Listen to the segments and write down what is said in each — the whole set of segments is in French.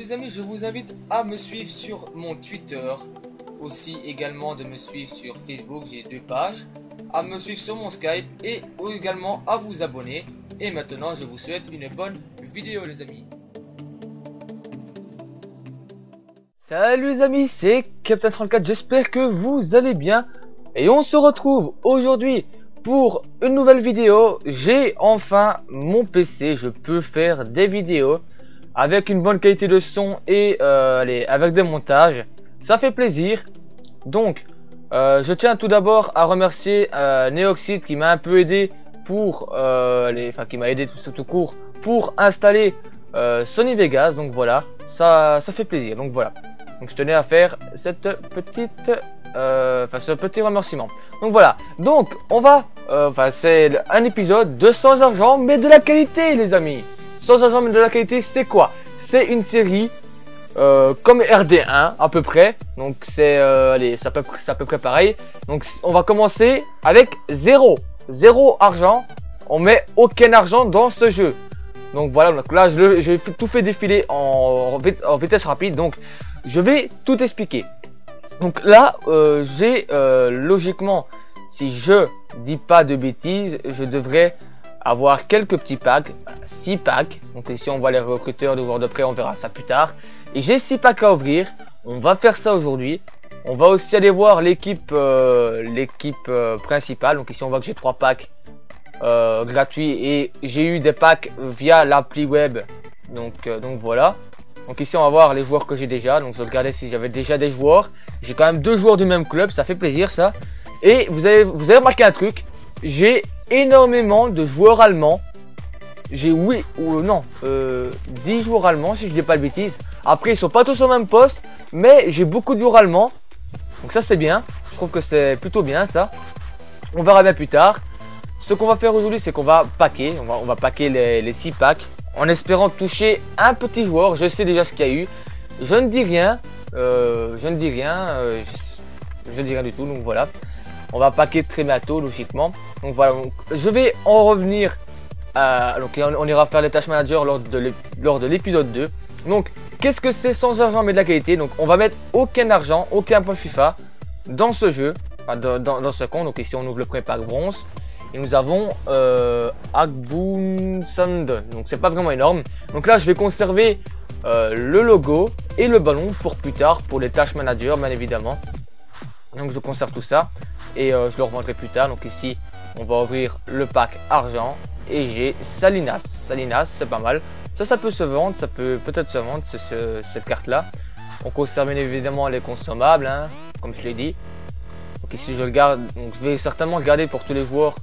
les amis, je vous invite à me suivre sur mon Twitter, aussi également de me suivre sur Facebook, j'ai 2 pages, à me suivre sur mon Skype et également à vous abonner. Et maintenant, je vous souhaite une bonne vidéo les amis. Salut les amis, c'est Captain34, j'espère que vous allez bien. Et on se retrouve aujourd'hui pour une nouvelle vidéo. J'ai enfin mon PC, je peux faire des vidéos avec une bonne qualité de son et avec des montages. Ça fait plaisir. Donc, je tiens tout d'abord à remercier Neoxid qui m'a un peu aidé pour, qui m'a aidé tout court pour installer Sony Vegas. Donc voilà, ça fait plaisir. Donc voilà. Donc je tenais à faire cette petite, ce petit remerciement. Donc voilà. Donc on va, c'est un épisode de Sans Argent mais de la qualité, les amis. Sans Argent mais de la qualité, c'est quoi? C'est une série comme RD1 à peu près. Donc c'est, c'est à peu près pareil. Donc on va commencer avec zéro argent. On met aucun argent dans ce jeu. Donc voilà. Donc là j'ai tout fait défiler en vitesse rapide. Donc je vais tout expliquer. Donc là, logiquement, si je dis pas de bêtises, je devrais avoir quelques petits packs, 6 packs. Donc ici, on voit les recruteurs de joueurs de prêt, on verra ça plus tard. Et j'ai 6 packs à ouvrir. On va faire ça aujourd'hui. On va aussi aller voir l'équipe principale. Donc ici, on voit que j'ai 3 packs gratuits et j'ai eu des packs via l'appli web. Donc voilà. Donc ici on va voir les joueurs que j'ai déjà. Donc je regardais si j'avais déjà des joueurs. J'ai quand même 2 joueurs du même club, ça fait plaisir ça. Et vous avez remarqué un truc. J'ai énormément de joueurs allemands. J'ai 10 joueurs allemands si je dis pas de bêtises. Après ils sont pas tous au même poste, mais j'ai beaucoup de joueurs allemands. Donc ça c'est bien. Je trouve que c'est plutôt bien ça. On verra bien plus tard. Ce qu'on va faire aujourd'hui c'est qu'on va packer. On va packer les 6 packs. En espérant toucher un petit joueur. Je sais déjà ce qu'il y a eu. Je ne dis rien. Je ne dis rien du tout. Donc voilà. On va paquer très bientôt logiquement. Donc voilà. Donc, je vais en revenir. Donc on ira faire les tâches manager lors de l'épisode 2. Donc qu'est-ce que c'est Sans Argent mais de la qualité? Donc on va mettre aucun argent, aucun point FIFA dans ce jeu. Enfin, dans ce compte. Donc ici on ouvre le premier pack bronze. Et nous avons Agboon Sand. Donc c'est pas vraiment énorme. Donc là je vais conserver le logo et le ballon pour plus tard, pour les tâches manager bien évidemment. Donc je conserve tout ça et je le revendrai plus tard. Donc ici on va ouvrir le pack argent et j'ai Salinas. Salinas c'est pas mal. Ça peut se vendre, ça peut peut-être se vendre cette carte là. On conserve bien évidemment les consommables hein, comme je l'ai dit. Donc ici je regarde, donc je vais certainement regarder pour tous les joueurs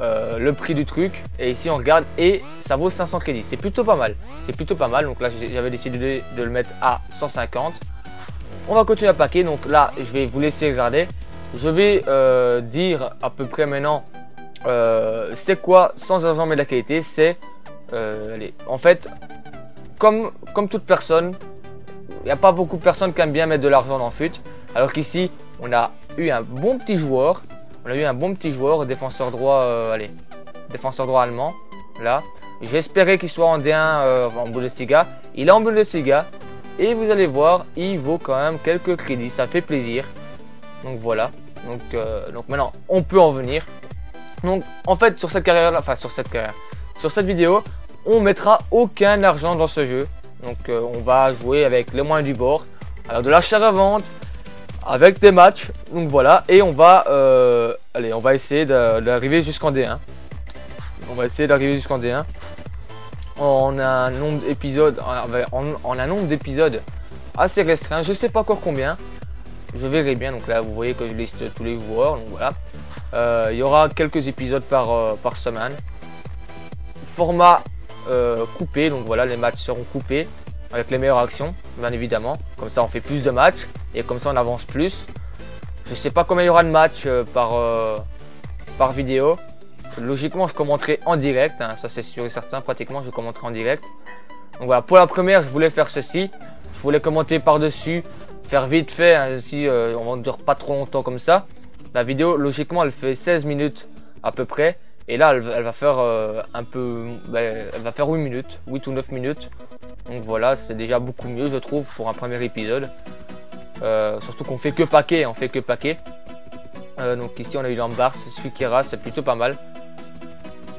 le prix du truc. Et ici on regarde et ça vaut 500 crédits. C'est plutôt pas mal. C'est plutôt pas mal. Donc là j'avais décidé de le mettre à 150. On va continuer à paquer. Donc là je vais vous laisser regarder. Je vais dire à peu près maintenant c'est quoi Sans Argent mais de la qualité. C'est en fait comme toute personne, il n'y a pas beaucoup de personnes qui aiment bien mettre de l'argent dans le fut. Alors qu'ici on a eu un bon petit joueur. On a eu un bon petit joueur, défenseur droit, défenseur droit allemand, là. J'espérais qu'il soit en D1 en Bundesliga. Il est en Bundesliga. Et vous allez voir, il vaut quand même quelques crédits, ça fait plaisir. Donc voilà. Donc maintenant, on peut en venir. Donc en fait, sur cette carrière-là, sur cette vidéo, on mettra aucun argent dans ce jeu. Donc on va jouer avec les moyens du bord. Alors de l'achat-revente. Avec des matchs, donc voilà, et on va essayer d'arriver jusqu'en D1. On va essayer d'arriver jusqu'en D1. On a un nombre d'épisodes, assez restreint. Je sais pas encore combien. Je verrai bien. Donc là, vous voyez que je liste tous les joueurs. Donc voilà. Il y aura quelques épisodes par semaine. Format coupé. Donc voilà, les matchs seront coupés avec les meilleures actions, bien évidemment. Comme ça, on fait plus de matchs. Et comme ça on avance plus. Je sais pas combien il y aura de matchs par vidéo. Logiquement je commenterai en direct hein, ça c'est sûr et certain. Pratiquement je commenterai en direct. Donc voilà, pour la première je voulais faire ceci. Je voulais commenter par dessus, faire vite fait hein, si on ne dure pas trop longtemps comme ça. La vidéo logiquement elle fait 16 minutes à peu près. Et là, elle va faire un peu... elle va faire 8 minutes, 8 ou 9 minutes. Donc voilà, c'est déjà beaucoup mieux, je trouve, pour un premier épisode. Surtout qu'on fait que paquet, on fait que paquet. Donc ici, on a eu l'embarque, celui qui rase, c'est plutôt pas mal.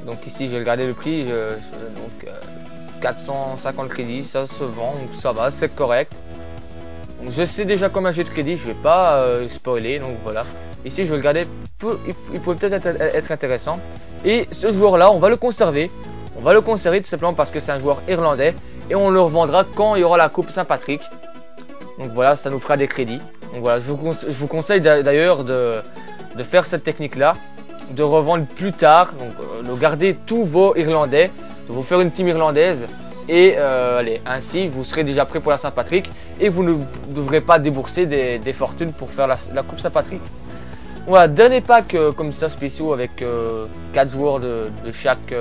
Donc ici, j'ai regardé le prix, donc 450 crédits, ça se vend, donc ça va, c'est correct. Donc je sais déjà combien j'ai de crédit, je vais pas spoiler, donc voilà. Ici, je vais regarder, il pourrait peut-être être intéressant. Et ce joueur-là, on va le conserver. On va le conserver tout simplement parce que c'est un joueur irlandais. Et on le revendra quand il y aura la Coupe Saint-Patrick. Donc voilà, ça nous fera des crédits. Donc voilà, je vous conseille d'ailleurs de faire cette technique-là. De revendre plus tard. Donc de garder tous vos Irlandais. De vous faire une team irlandaise. Et allez, ainsi, vous serez déjà prêt pour la Saint-Patrick. Et vous ne devrez pas débourser des fortunes pour faire la Coupe Saint-Patrick. Voilà, dernier pack comme ça spéciaux avec 4 joueurs de chaque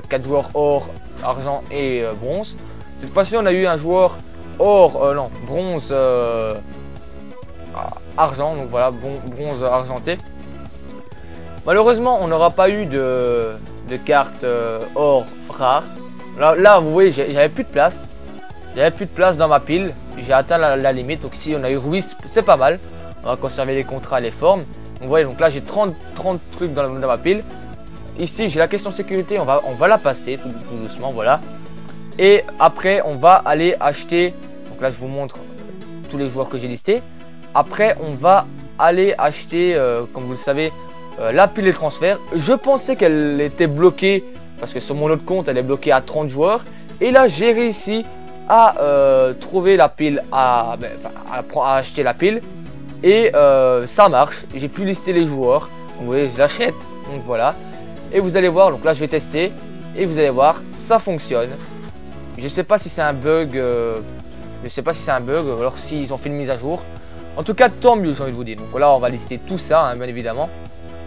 4 joueurs or, argent et bronze. Cette fois-ci on a eu un joueur or, non, bronze argent, donc voilà, bronze argenté. Malheureusement on n'aura pas eu de carte or rare. Là vous voyez, j'avais plus de place. J'avais plus de place dans ma pile. J'ai atteint la limite. Donc ici on a eu Ruiz, c'est pas mal. On va conserver les contrats, les formes. Donc vous voyez, donc là j'ai 30 trucs dans ma pile. Ici j'ai la question de sécurité, on va la passer tout doucement, voilà. Et après on va aller acheter. Donc là je vous montre tous les joueurs que j'ai listés. Après on va aller acheter, comme vous le savez, la pile des transferts. Je pensais qu'elle était bloquée parce que sur mon autre compte elle est bloquée à 30 joueurs. Et là j'ai réussi à trouver la pile, à acheter la pile. Et ça marche, j'ai pu lister les joueurs. Vous voyez, je l'achète, donc voilà. Et vous allez voir, donc là je vais tester. Et vous allez voir, ça fonctionne. Je sais pas si c'est un bug. Je sais pas si c'est un bug, alors s'ils ont fait une mise à jour. En tout cas, tant mieux, j'ai envie de vous dire. Donc là, on va lister tout ça, hein, bien évidemment.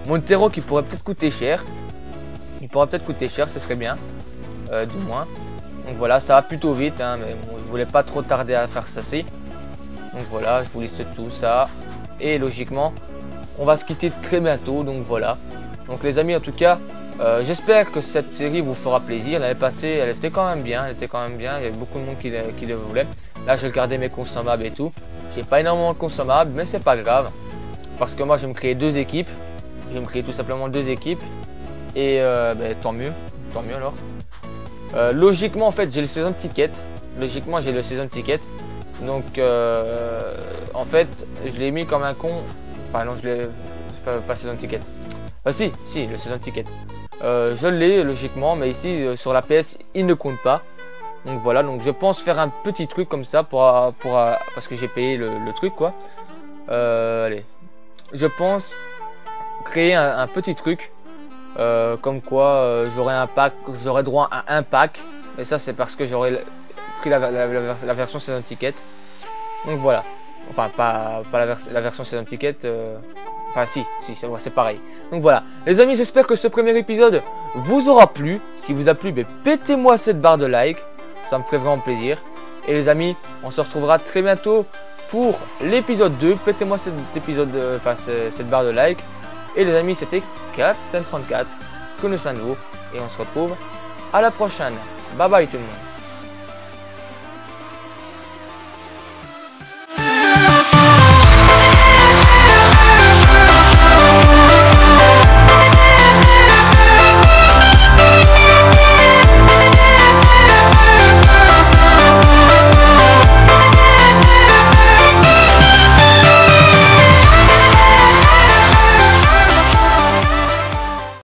Montero qui pourrait peut-être coûter cher. Il pourrait peut-être coûter cher, ce serait bien. Du moins. Donc voilà, ça va plutôt vite, hein, mais bon, je voulais pas trop tarder à faire ça. Donc voilà, je vous liste tout ça. Et logiquement, on va se quitter très bientôt. Donc voilà. Donc les amis, en tout cas, j'espère que cette série vous fera plaisir. L'année passée, elle était quand même bien. Il y avait beaucoup de monde qui le voulait. Là, j'ai regardé mes consommables et tout. J'ai pas énormément de consommables, mais c'est pas grave. Parce que moi, je vais me créer 2 équipes. Je vais me créer tout simplement 2 équipes. Et tant mieux. Tant mieux alors. Logiquement, en fait, j'ai le season ticket. Logiquement, j'ai le season ticket. Donc en fait je l'ai mis comme un con. Enfin non, je l'ai pas saison ticket. Si le saison ticket. Je l'ai logiquement, mais ici sur la PS il ne compte pas. Donc voilà, donc je pense faire un petit truc comme ça parce que j'ai payé le truc quoi. Allez, je pense créer un petit truc comme quoi j'aurai un pack, j'aurai droit à un pack. Et ça c'est parce que j'aurai pris la version saison ticket. Donc voilà, enfin pas la version saison ticket, enfin si c'est pareil. Donc voilà les amis, j'espère que ce premier épisode vous aura plu. Si vous a plu, pétez-moi cette barre de like, ça me ferait vraiment plaisir. Et les amis, on se retrouvera très bientôt pour l'épisode 2. Pétez-moi cette barre de like. Et les amis, c'était Captain34, que nous sommes nous, et on se retrouve à la prochaine. Bye bye tout le monde.